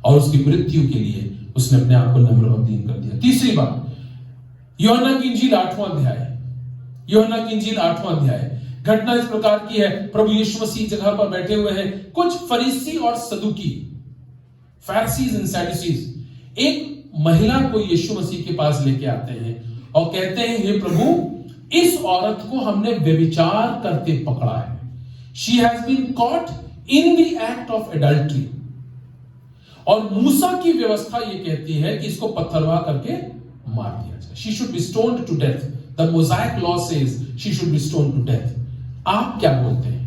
और उसकी मृत्यु के लिए उसने अपने आप को नम्र और दीन कर दिया। तीसरी बात, यूहन्ना की इंजील 8वां अध्याय, यूहन्ना की इंजील 8वां अध्याय। घटना इस प्रकार की है, प्रभु यीशु मसीह जगह पर बैठे हुए हैं, कुछ फरीसी और सदुकी, फैरिसीज एंड सैडुसीज, एक महिला को यीशु मसीह के पास लेके आते हैं और कहते हैं, हे प्रभु, इस औरत को हमने व्यभिचार करते पकड़ा है। She has been caught in the act of adultery. और मूसा की व्यवस्था ये कहती है कि इसको पत्थरवा करके मार दिया जाए। She should be stoned to death. The Mosaic law says she should be stoned to death. आप क्या बोलते हैं?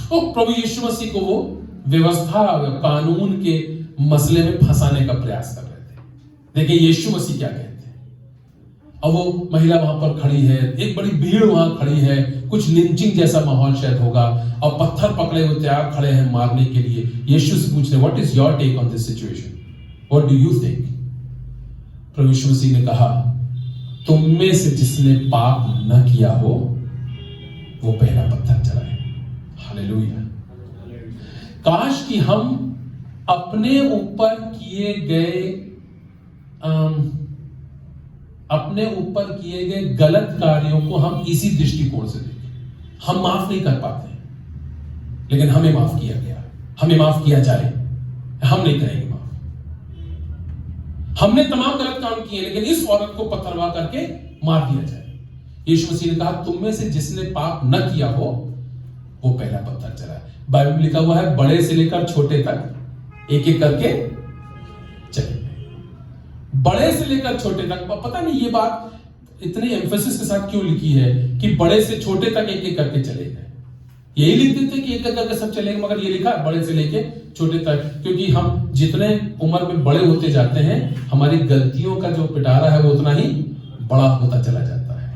तो प्रभु यीशु मसीह को वो व्यवस्था, कानून के मसले में फंसाने का प्रयास कर रहे थे। देखिए यीशु मसीह क्या कहते हैं। अब वो महिला वहां पर खड़ी है, एक बड़ी भीड़ वहां खड़ी है, कुछ लिंचिंग जैसा माहौल शायद होगा, और पत्थर पकड़े हुए तैयार खड़े हैं मारने के लिए। यीशु से पूछ रहे, what is your take on this situation, what do you think? प्रभु यीशु मसीह ने कहा, तुम में से जिसने पाप न किया हो वो पहला पत्थर चलाए। हालेलुया। काश कि हम अपने ऊपर किए गए गलत कार्यों को हम इसी दृष्टिकोण से देखें। हम माफ नहीं कर पाते, लेकिन हमें माफ किया गया, हमें माफ किया जाए, हम नहीं करेंगे माफ। हमने तमाम गलत काम किए, लेकिन इस औरत को पत्थरवा करके मार दिया जाए। यीशु मसीह ने कहा, तुम में से जिसने पाप न किया हो वो पहला पत्थर चलाए। बाइबल में लिखा हुआ है, बड़े से लेकर छोटे तक एक एक करके चले। बड़े से लेकर छोटे तक, पता नहीं ये बात इतनी एम्फेसिस के साथ क्यों लिखी है कि बड़े से छोटे तक एक एक करके चले गए। यही लिखते थे कि एक एक करके सब चलेंगे, मगर ये लिखा बड़े से लेके छोटे तक, क्योंकि हम जितने उम्र में बड़े होते जाते हैं हमारी गलतियों का जो पिटारा है वो उतना ही बड़ा होता चला जाता है।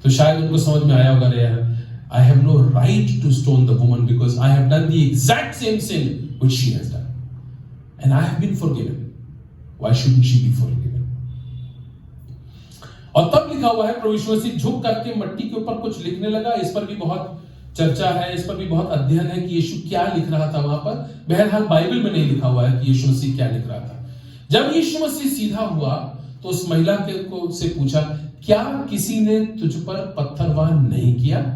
तो शायद उनको समझ में आया होगा, यार I have no right to stone the woman because I have done the exact same sin which she has done and I have been forgiven. Why shouldn't she be forgiven? और तब लिखा हुआ है प्रभु यीशु मसीह झुक करके मट्टी के ऊपर कुछ लिखने लगा। इस पर भी बहुत चर्चा है, इस पर भी बहुत अध्ययन है कि यीशु क्या लिख रहा था वहां पर। बहरहाल बाइबल में नहीं लिखा हुआ है कि यीशु मसीह क्या लिख रहा था। जब यीशु मसीह सीधा हुआ तो उस महिला को से पूछा, क्या किसी ने तुझ पर पत्थरवार नहीं किया?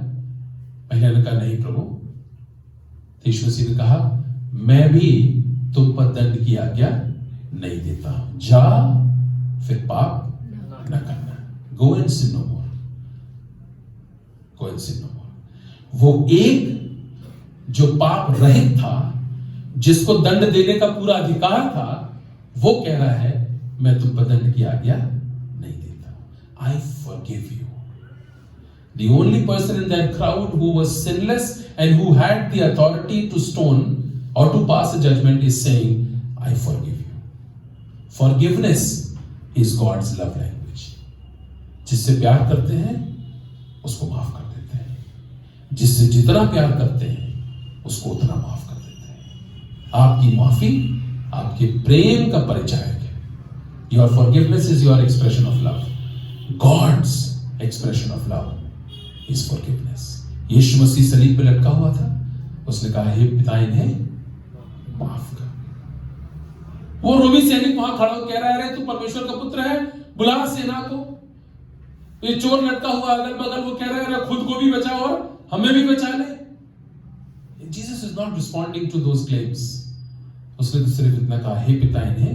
महिला ने कहा, नहीं प्रभु। तो यीशु मसीह ने कहा, मैं भी तुम पर दंड की आज्ञा नहीं देता हूं, जा फिर पाप न करना। Go and sin no more, go and sin no more. वो एक जो पाप रहित था, जिसको दंड देने का पूरा अधिकार था, वो कह रहा है मैं तुम पर दंड की आज्ञा नहीं देता। I forgive you. The only person in that crowd who was sinless and who had the authority to stone or to pass a judgment is saying, I forgive you. Forgiveness is God's love language. जिससे प्यार करते हैं उसको माफ कर देते हैं, जिससे जितना प्यार करते हैं उसको उतना माफ कर देते हैं। आपकी माफी आपके प्रेम का परिचायक है। Your forgiveness is your expression of love. God's expression of love is forgiveness. यीशु मसीह सलीब पे लटका हुआ था, उसने कहा, हे पिता इन्हें माफ कर। वो रोमी सैनिक वहां खड़ा होकर कह रहा है, अरे तू परमेश्वर का पुत्र है, बुला सेना को। ये चोर लटका हुआ अगल बगल, वो कह रहा है, अरे खुद को भी बचा और हमें भी बचा ले। Jesus is not responding to those claims. उसने तो सिर्फ इतना कहा, हे पिता इन्हें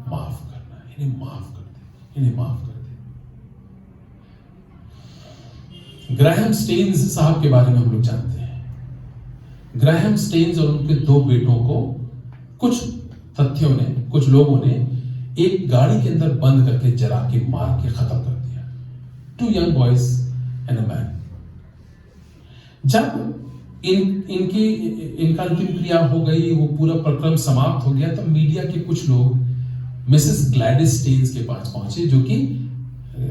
माफ करना, इन्हें माफ कर दे, इन्हें माफ कर दे। ग्राहम स्टेन्स साहब के बारे में हम लोग जानते हैं। ग्राहम स्टेन्स और उनके दो बेटों को कुछ तथ्यों ने, कुछ लोगों ने एक गाड़ी के अंदर बंद करके जला के मार के खत्म कर दिया। 2 young boys and a man। जब इनका अंतिम क्रिया हो गई, वो पूरा प्रक्रम समाप्त हो गया, तब मीडिया के कुछ लोग मिसेस ग्लैडिस स्टेन्स के पास पहुंचे, जो कि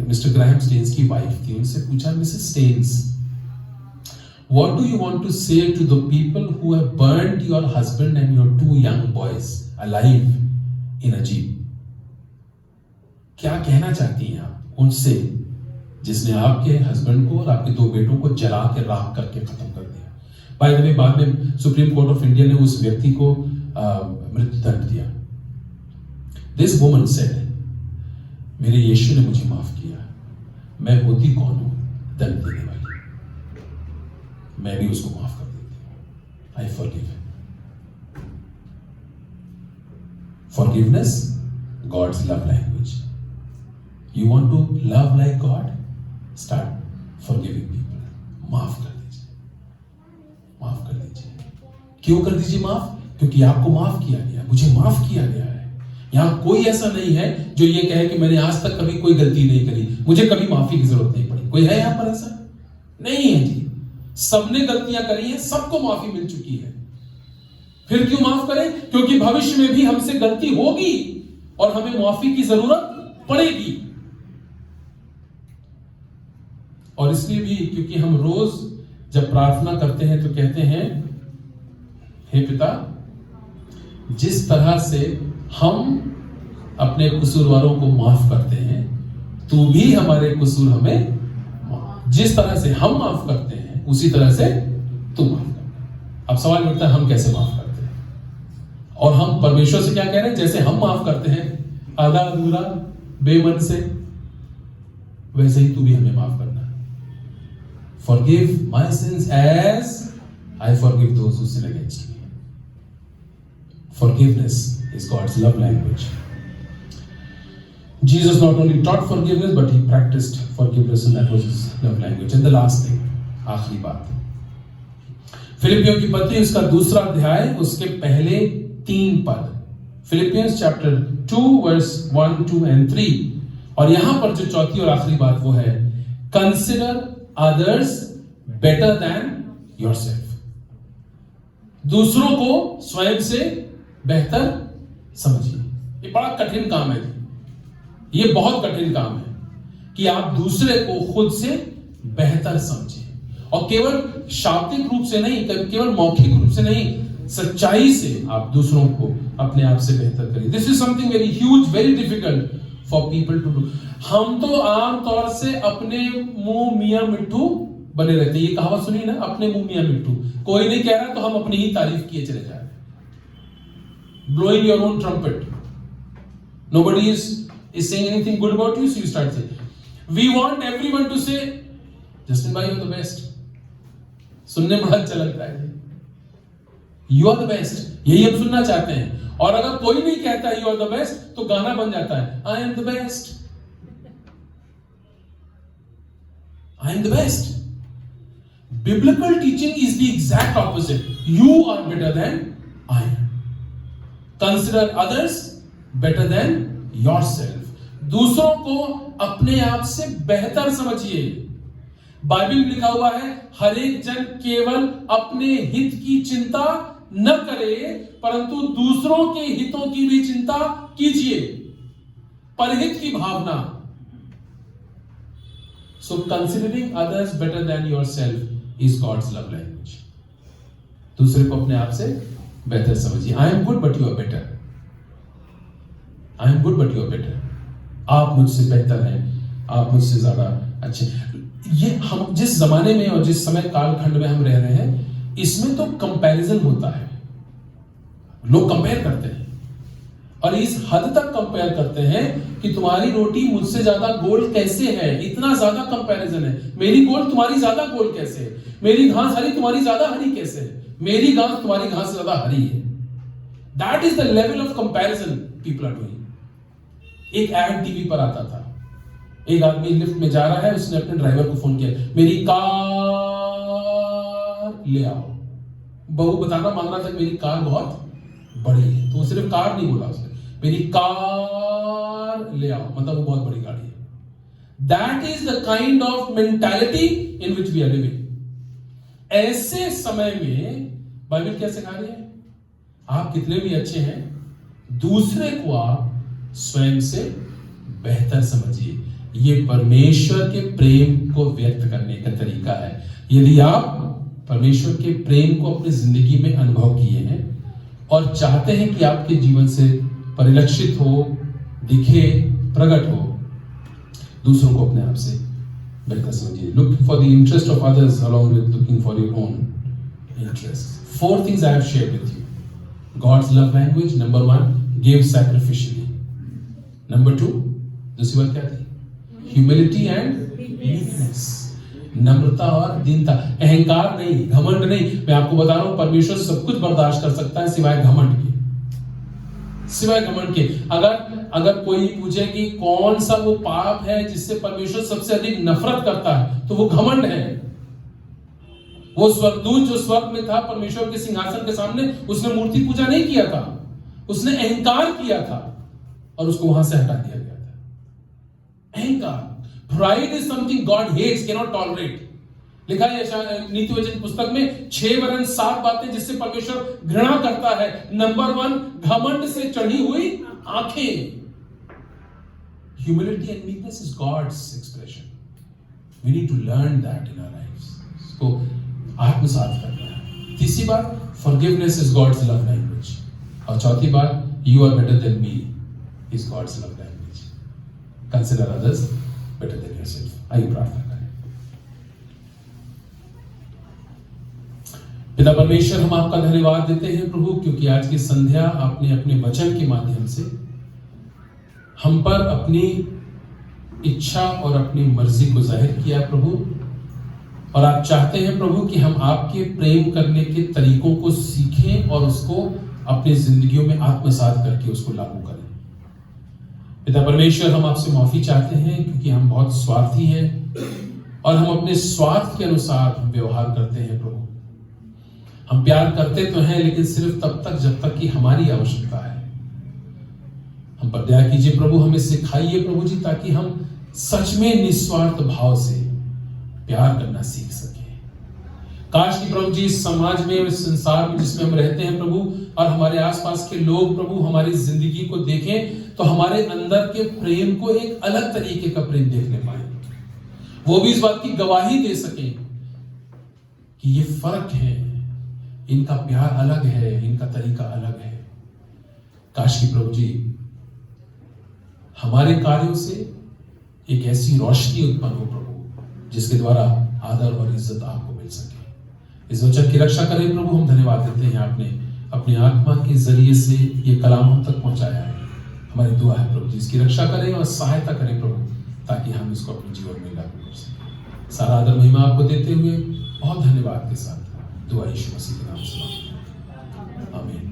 मिस्टर ग्राहम स्टेन्स की वाइफ थी। उनसे पूछा, Mrs Staines, what do you want to say to the people who have burned your husband and your 2 young boys alive in a jeep? क्या कहना चाहती हैं आप उनसे जिसने आपके हस्बैंड को और आपके 2 बेटों को जला के राख करके खत्म कर दिया? बाय द वे, बाद में सुप्रीम कोर्ट ऑफ इंडिया ने उस व्यक्ति को मृत्युदंड दिया। दिस वुमन सेड, मेरे यीशु ने मुझे माफ किया, मैं होती कौन हूं दंड देने वाली, मैं भी उसको माफ कर देती हूं। I forgive. Forgiveness God's love language. You want to love like God, start forgiving people. माफ कर दीजिए, माफ कर दीजिए। क्यों कर दीजिए माफ? क्योंकि आपको माफ किया गया, मुझे माफ किया गया है। यहां कोई ऐसा नहीं है जो ये कहे कि मैंने आज तक कभी कोई गलती नहीं करी, मुझे कभी माफी की जरूरत नहीं पड़ी। कोई है यहां पर ऐसा? नहीं है जी। सबने गलतियां करी हैं, सबको माफी मिल चुकी है। फिर क्यों माफ करें? क्योंकि भविष्य में भी हमसे गलती होगी और हमें माफी की जरूरत पड़ेगी। और इसलिए भी क्योंकि हम रोज जब प्रार्थना करते हैं तो कहते हैं, हे पिता, जिस तरह से हम अपने कसूरवारों को माफ करते हैं, तू भी हमारे कसूर हमें, जिस तरह से हम माफ करते हैं उसी तरह से तू माफ कर। अब सवाल उठता है, हम कैसे माफ करते हैं? और हम परमेश्वर से क्या कह रहे हैं? जैसे हम माफ करते हैं आधा अधूरा बेमन से, वैसे ही तू भी हमें माफ करना। Forgive my sins as I forgive those who sin against me. Forgiveness is God's love language. Jesus not only taught forgiveness, but he practiced forgiveness, and that was his love language. And the last thing, आखिरी बात, फिलिपियों की पत्री उसका 2 अध्याय, उसके पहले 3 पद, Philippians chapter 2 verse 1, 2 and 3। और यहां पर जो चौथी और आखिरी बात वो है, consider others better than yourself। दूसरों को स्वयं से बेहतर समझिए। ये बड़ा कठिन काम है, ये बहुत कठिन काम है कि आप दूसरे को खुद से बेहतर समझें, और केवल शाब्दिक रूप से नहीं, केवल मौखिक रूप से नहीं, सच्चाई से आप दूसरों को अपने आप से बेहतर करिए। This is something very huge, very difficult for people to do. हम तो आमतौर से अपने मुंह मियां मिट्ठू बने रहते हैं। ये कहावत सुनी ना, अपने मुंह मियां मिट्ठू। कोई नहीं कह रहा तो हम अपनी ही तारीफ किए चले जा रहे हैं। Blowing your own trumpet, nobody is saying anything good about you, so you start saying. We want everyone to say, Justin bhai, you are the best. सुनने में बड़ा अच्छा लगता है, you are the best, यही हम सुनना चाहते हैं। और अगर कोई नहीं कहता you are the best, तो गाना बन जाता है, I am the best, I am the best. Biblical teaching is the exact opposite. You are better than I am. Consider others better than yourself. दूसरों को अपने आप से बेहतर समझिए। बाइबल में लिखा हुआ है, हर एक जन केवल अपने हित की चिंता न करे, परंतु दूसरों के हितों की भी चिंता कीजिए। परहित की भावना। So considering others better than yourself is God's love language. दूसरे को अपने आप से बेहतर समझिए। I am good but you are better. I am good but you are better. आप मुझसे बेहतर हैं, आप मुझसे ज्यादा अच्छे। ये हम जिस जमाने में और जिस समय कालखंड में हम रह रहे हैं, इसमें तो कंपैरिजन होता है। लोग कंपेयर करते हैं, और इस हद तक कंपेयर करते हैं कि तुम्हारी रोटी मुझसे ज्यादा गोल कैसे है। इतना ज्यादा कंपैरिजन है। मेरी गोल तुम्हारी ज्यादा गोल कैसे है, मेरी घास हरी तुम्हारी ज्यादा हरी कैसे है, मेरी घास तुम्हारी घास से ज्यादा हरी है। That is the level of comparison people are doing. एक एड टीवी पर आता था, एक आदमी लिफ्ट में जा रहा है, उसने अपने ड्राइवर को फोन किया, मेरी कार ले आओ। बहू बताना मांग रहा था मेरी कार बहुत बड़ी है, तो वो सिर्फ कार नहीं बोला उसने, मेरी कार ले आओ, मतलब वो बहुत बड़ी गाड़ी है। That is the kind of mentality in which we are living. ऐसे समय में बाइबल क्या सिखा रही है? आप कितने भी अच्छे हैं, दूसरे को आप स्वयं से बेहतर समझिए। ये परमेश्वर के प्रेम को व्यक्त करने का तरीका है। यदि आप परमेश्वर के प्रेम को अपनी जिंदगी में अनुभव किए हैं और चाहते हैं कि आपके जीवन से परिलक्षित हो, दिखे, प्रकट हो, दूसरों को अपने आप से बेहतर समझिए। Look for the interest of others along with looking for your own interest. 4 things I have shared with you. God's love language. Number 1, give sacrificially. Number 2, दूसरी बात क्या थी? Humility and meekness. नम्रता और दीनता। अहंकार नहीं, घमंड नहीं। मैं आपको बता रहा हूं, परमेश्वर सब कुछ बर्दाश्त कर सकता है सिवाय घमंड के। सिवाय घमंड के। अगर कोई पूछे कि कौन सा वो पाप है जिससे परमेश्वर सबसे अधिक नफरत करता है, तो वो घमंड है। वो स्वर्गदूत जो स्वर्ग में था परमेश्वर के सिंहासन के सामने, उसने मूर्ति पूजा नहीं किया था, उसने अहंकार किया था और उसको वहां से हटा दिया गया था। अहंकार, pride is something God hates, can not tolerate. लिखा है नीति वचन पुस्तक में 6 वरन 7 बातें जिससे परमेश्वर घृणा करता है। नंबर 1, घमंड से चढ़ी हुई आंखें। Humility and meekness is God's expression. We need to learn that in our lives. इसको आत्मसात करना है। तीसरी बात, forgiveness is God's love language. और चौथी बात, you are better than me is God's love language. Consider others better than yourself. आइए प्रार्थना करें। पिता परमेश्वर, हम आपका धन्यवाद देते हैं प्रभु, क्योंकि आज की संध्या आपने अपने वचन के माध्यम से हम पर अपनी इच्छा और अपनी मर्जी को जाहिर किया प्रभु। और आप चाहते हैं प्रभु कि हम आपके प्रेम करने के तरीकों को सीखें और उसको अपनी जिंदगियों में आत्मसात करके उसको लागू करें। पिता परमेश्वर, हम आपसे माफी चाहते हैं क्योंकि हम बहुत स्वार्थी हैं और हम अपने स्वार्थ के अनुसार व्यवहार करते हैं प्रभु। हम प्यार करते तो हैं, लेकिन सिर्फ तब तक जब तक कि हमारी आवश्यकता है। हम पर दया कीजिए प्रभु, हमें सिखाइए प्रभु जी, ताकि हम सच में निस्वार्थ भाव से प्यार करना सीख सके। काश कि प्रभु जी इस समाज में और इस संसार में जिसमें हम रहते हैं प्रभु, और हमारे आसपास के लोग प्रभु हमारी जिंदगी को देखें तो हमारे अंदर के प्रेम को एक अलग तरीके का प्रेम देखने पाए, वो भी इस बात की गवाही दे सकें कि ये फर्क है, इनका प्यार अलग है, इनका तरीका अलग है। काश की प्रभु जी हमारे कार्यों से एक ऐसी रोशनी उत्पन्न हो प्रभु जिसके द्वारा आदर और इज्जत आपको मिल सके। इस वचन की रक्षा करें प्रभु। हम धन्यवाद देते हैं, आपने अपनी आत्मा के जरिए से ये कलाम हम तक पहुंचाया है। हमारी दुआ है प्रभु जी इसकी रक्षा करें और सहायता करें प्रभु, ताकि हम इसको अपने जीवन में लागू कर सकें। सारा आदर महिमा आपको देते हुए बहुत धन्यवाद के साथ दुआ यीशु मसीह के नाम से, आमीन।